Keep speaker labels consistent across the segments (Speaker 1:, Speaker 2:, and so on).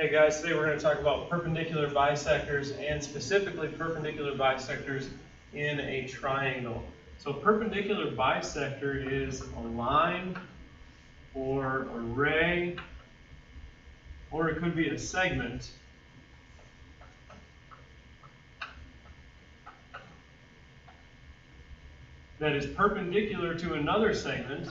Speaker 1: Hey guys, today we're going to talk about perpendicular bisectors and specifically perpendicular bisectors in a triangle. So perpendicular bisector is a line or a ray, or it could be a segment that is perpendicular to another segment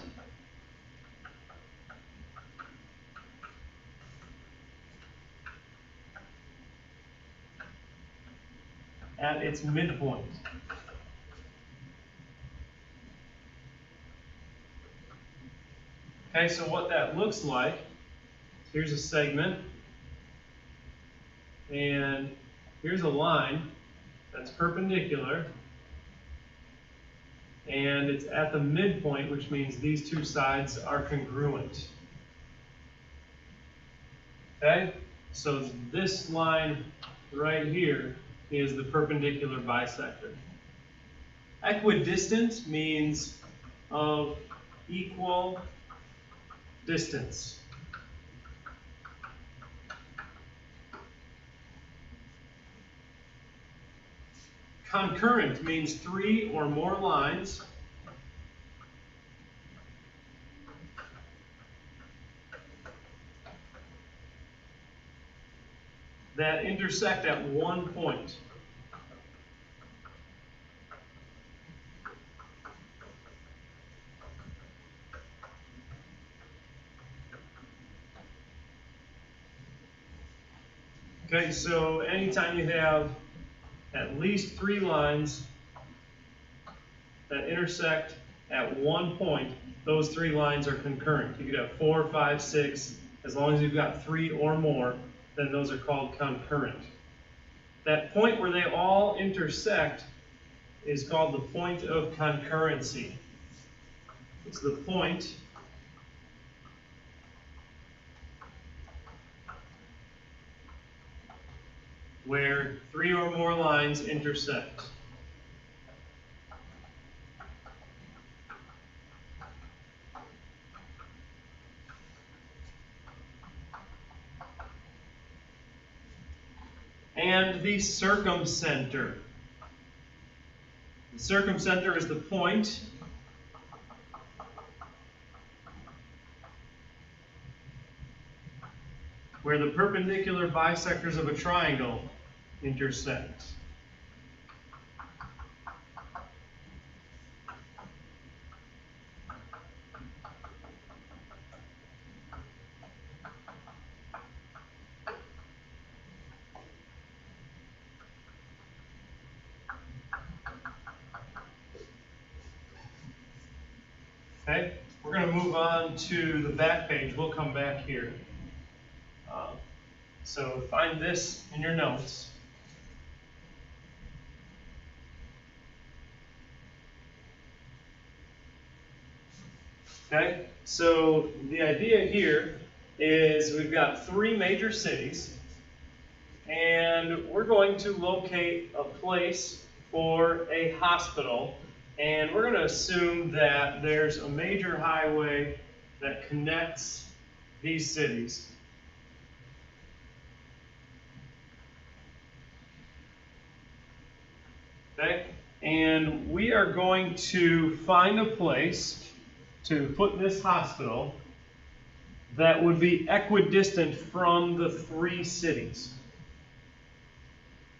Speaker 1: at its midpoint. Okay, so what that looks like, here's a segment, and here's a line that's perpendicular, and it's at the midpoint, which means these two sides are congruent. Okay, so this line right here is the perpendicular bisector. Equidistant means of equal distance. Concurrent means three or more lines that intersect at one point. Okay, so anytime you have at least three lines that intersect at one point, those three lines are concurrent. You could have 4, 5, 6, as long as you've got three or more, then those are called concurrent. That point where they all intersect is called the point of concurrency. It's the point where three or more lines intersect. And the circumcenter. The circumcenter is the point where the perpendicular bisectors of a triangle intersect. Okay, we're going to move on to the back page. We'll come back here. So find this in your notes. Okay, so the idea here is we've got three major cities, and we're going to locate a place for a hospital, and we're going to assume that there's a major highway that connects these cities. Okay, and we are going to find a place to put this hospital that would be equidistant from the three cities.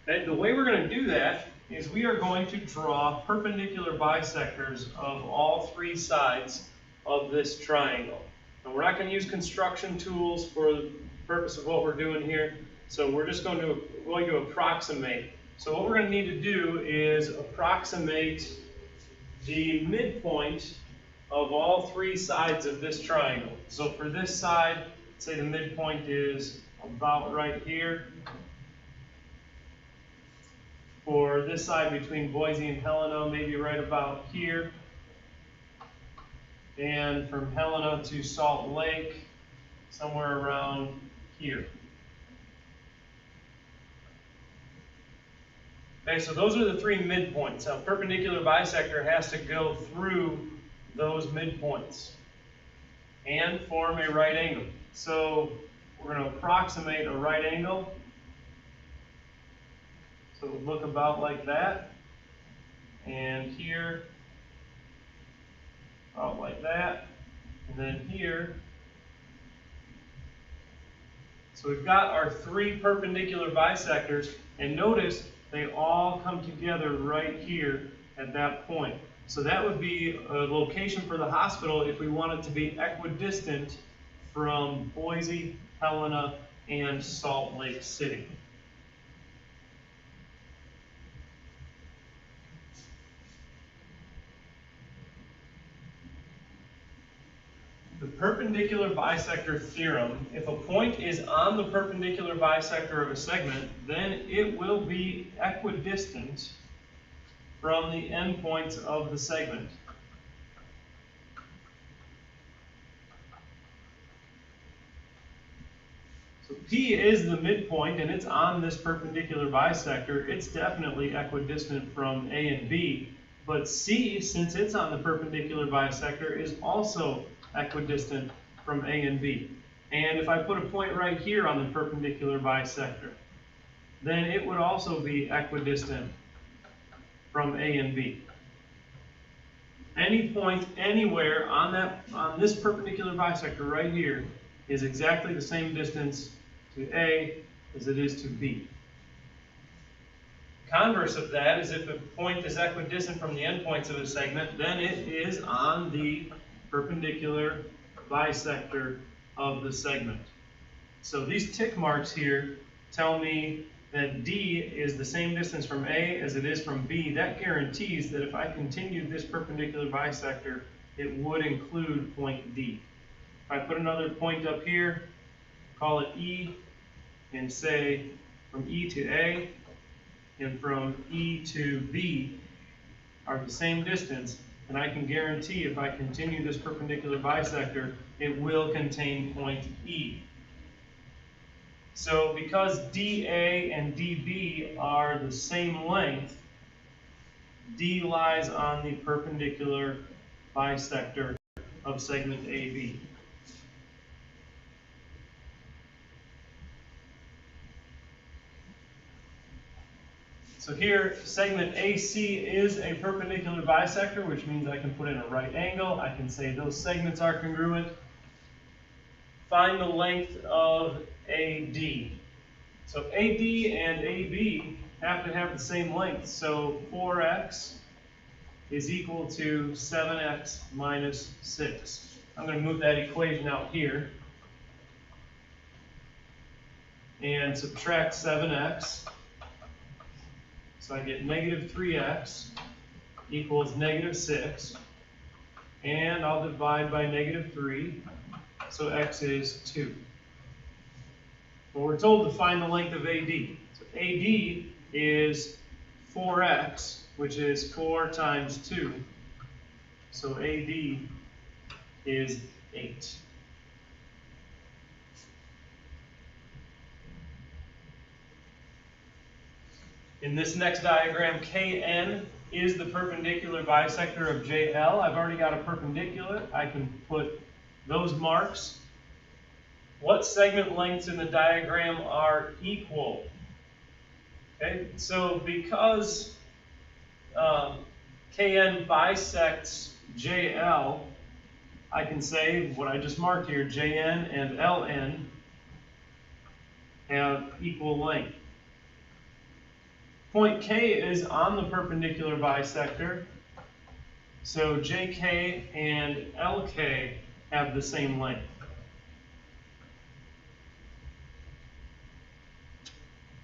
Speaker 1: Okay, the way we're going to do that is we are going to draw perpendicular bisectors of all three sides of this triangle. And we're not going to use construction tools for the purpose of what we're doing here, so we're just going to approximate. So what we're going to need to do is approximate the midpoint of all three sides of this triangle. So for this side, say the midpoint is about right here. For this side between Boise and Helena, maybe right about here. And from Helena to Salt Lake, somewhere around here. Okay, so those are the three midpoints. Now, perpendicular bisector has to go through those midpoints and form a right angle. So we're going to approximate a right angle. So it would look about like that. And here, about like that. And then here. So we've got our three perpendicular bisectors, and notice they all come together right here at that point. So that would be a location for the hospital if we want it to be equidistant from Boise, Helena, and Salt Lake City. The perpendicular bisector theorem, if a point is on the perpendicular bisector of a segment, then it will be equidistant from the endpoints of the segment. So P is the midpoint and it's on this perpendicular bisector. It's definitely equidistant from A and B. But C, since it's on the perpendicular bisector, is also equidistant from A and B. And if I put a point right here on the perpendicular bisector, then it would also be equidistant from A and B. Any point anywhere on this perpendicular bisector right here is exactly the same distance to A as it is to B. Converse of that is if a point is equidistant from the endpoints of a segment, then it is on the perpendicular bisector of the segment. So these tick marks here tell me that D is the same distance from A as it is from B. That guarantees that if I continue this perpendicular bisector, it would include point D. If I put another point up here, call it E, and say from E to A and from E to B are the same distance, and I can guarantee if I continue this perpendicular bisector, it will contain point E. So because DA and DB are the same length, D lies on the perpendicular bisector of segment AB. So here, segment AC is a perpendicular bisector, which means I can put in a right angle. I can say those segments are congruent. Find the length of AD. So AD and AB have to have the same length. So 4x is equal to 7x minus 6. I'm going to move that equation out here and subtract 7x. So I get negative 3x equals negative 6. And I'll divide by negative 3. So x is 2. Well, we're told to find the length of AD. So AD is 4x, which is 4 times 2. So AD is 8. In this next diagram, KN is the perpendicular bisector of JL. I've already got a perpendicular. I can put those marks. What segment lengths in the diagram are equal? Okay, so because KN bisects JL, I can say what I just marked here, JN and LN have equal length. Point K is on the perpendicular bisector, so JK and LK have the same length.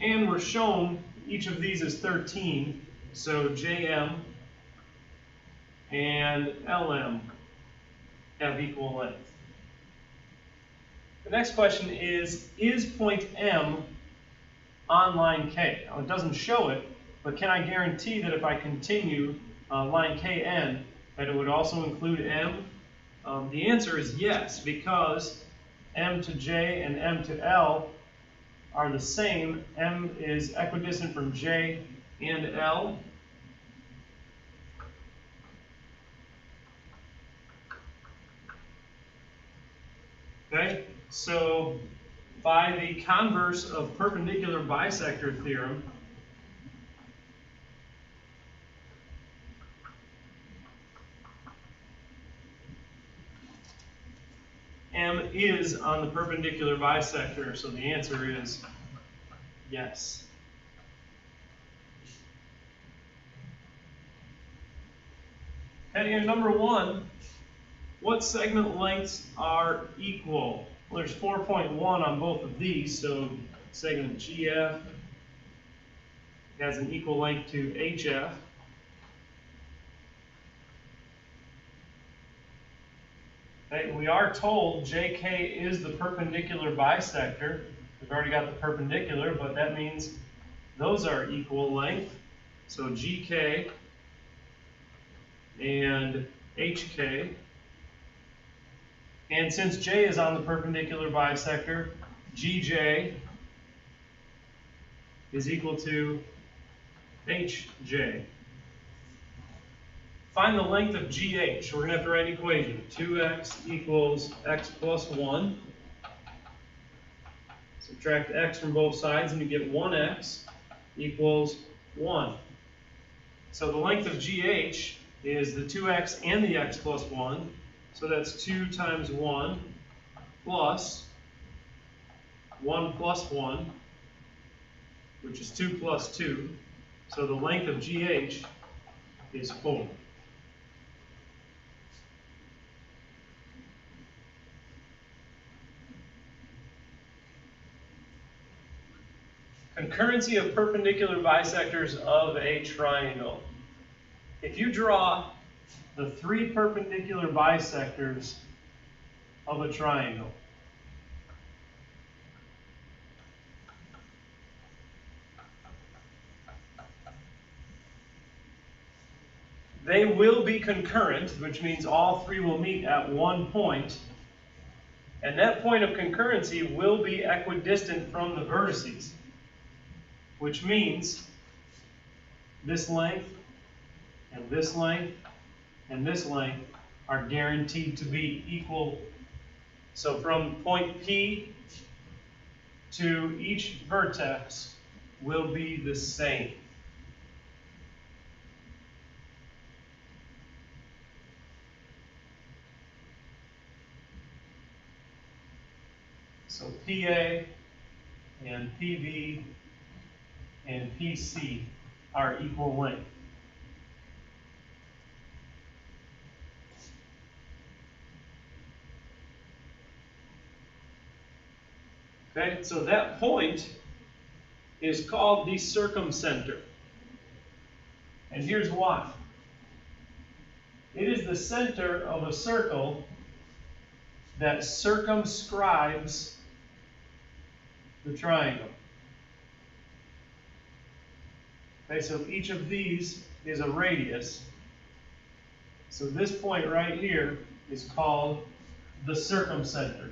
Speaker 1: And we're shown each of these is 13, so JM and LM have equal length. The next question is point M on line K? Now it doesn't show it, but can I guarantee that if I continue line KN, that it would also include M? The answer is yes, because M to J and M to L are the same. M is equidistant from J and L. Okay, so if by the converse of perpendicular bisector theorem, M is on the perpendicular bisector, so the answer is yes. Okay, and number one, what segment lengths are equal? Well, there's 4.1 on both of these, so segment GF has an equal length to HF. Okay, we are told JK is the perpendicular bisector. We've already got the perpendicular, but that means those are equal length. So GK and HK. And since J is on the perpendicular bisector, GJ is equal to HJ. Find the length of GH. We're going to have to write an equation. 2x equals x plus 1. Subtract x from both sides and you get 1x equals 1. So the length of GH is the 2x and the x plus 1. So that's 2 times 1 plus 1 plus 1, which is 2 plus 2. So the length of GH is 4. Concurrency of perpendicular bisectors of a triangle. If you draw the 3 perpendicular bisectors of a triangle, they will be concurrent, which means all 3 will meet at one point, and that point of concurrency will be equidistant from the vertices, which means this length and this length and this length are guaranteed to be equal. So from point P to each vertex will be the same. So PA and PB and PC are equal length. Okay, so that point is called the circumcenter. And here's why. It is the center of a circle that circumscribes the triangle. Okay, so each of these is a radius. So this point right here is called the circumcenter.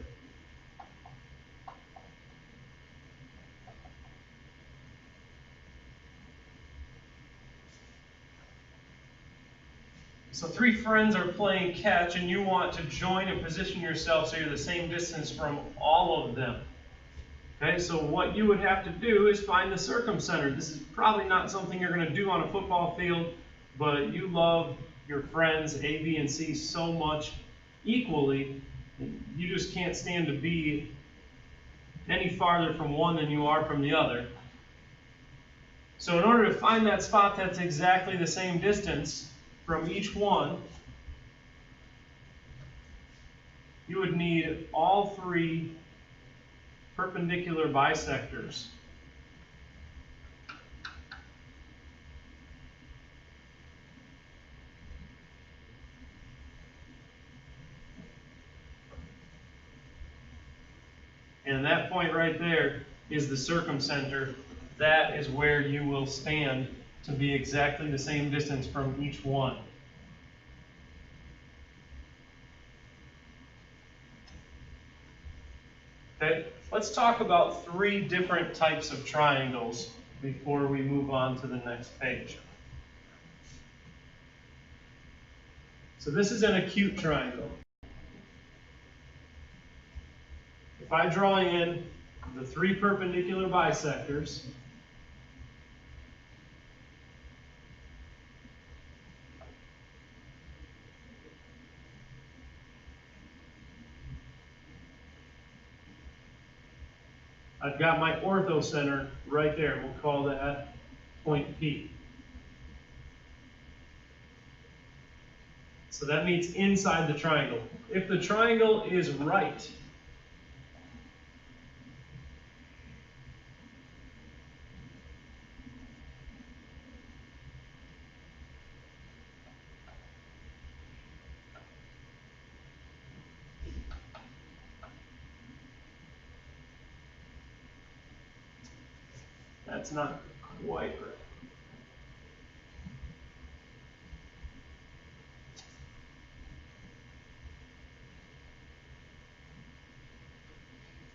Speaker 1: So 3 friends are playing catch and you want to join and position yourself so you're the same distance from all of them. Okay, so what you would have to do is find the circumcenter. This is probably not something you're going to do on a football field, but you love your friends A, B, and C so much equally, you just can't stand to be any farther from one than you are from the other. So in order to find that spot that's exactly the same distance from each one, you would need all 3 perpendicular bisectors. And that point right there is the circumcenter. That is where you will stand to be exactly the same distance from each one. Okay, let's talk about 3 different types of triangles before we move on to the next page. So this is an acute triangle. If I draw in the three perpendicular bisectors I've got my orthocenter right there. We'll call that point P. So that means inside the triangle. If the triangle is right, that's not quite right.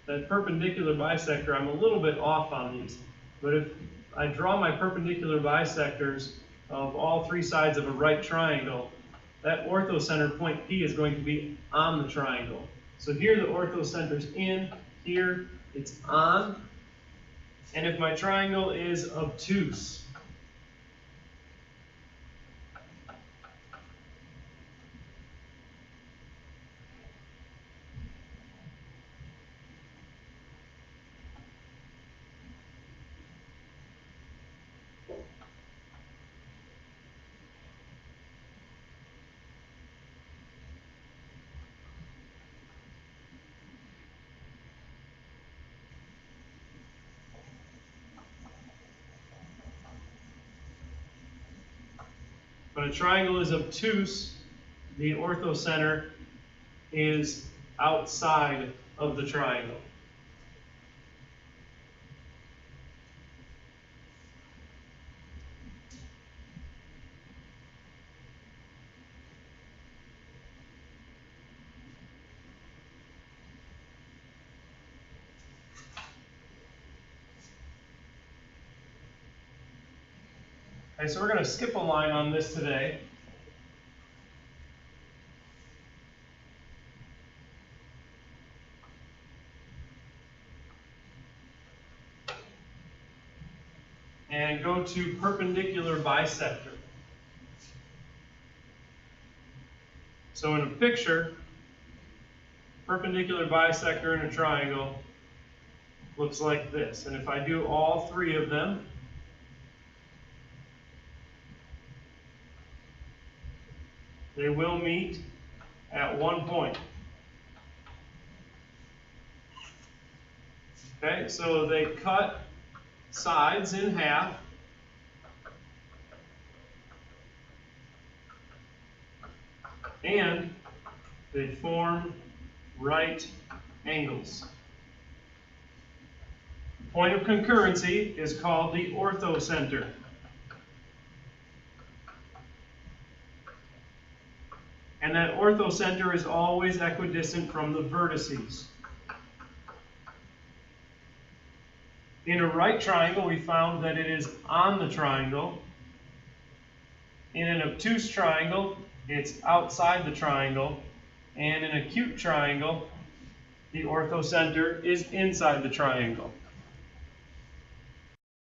Speaker 1: That perpendicular bisector, I'm a little bit off on these, but if I draw my perpendicular bisectors of all three sides of a right triangle, that orthocenter point P is going to be on the triangle. So here the orthocenter's in, here it's on, and if my triangle is obtuse, when a triangle is obtuse, the orthocenter is outside of the triangle. Okay, so we're going to skip a line on this today. And go to perpendicular bisector. So in a picture, perpendicular bisector in a triangle looks like this. And if I do all three of them, they will meet at one point. Okay, so they cut sides in half. And they form right angles. The point of concurrency is called the orthocenter. And that orthocenter is always equidistant from the vertices. In a right triangle, we found that it is on the triangle. In an obtuse triangle, it's outside the triangle. And in an acute triangle, the orthocenter is inside the triangle.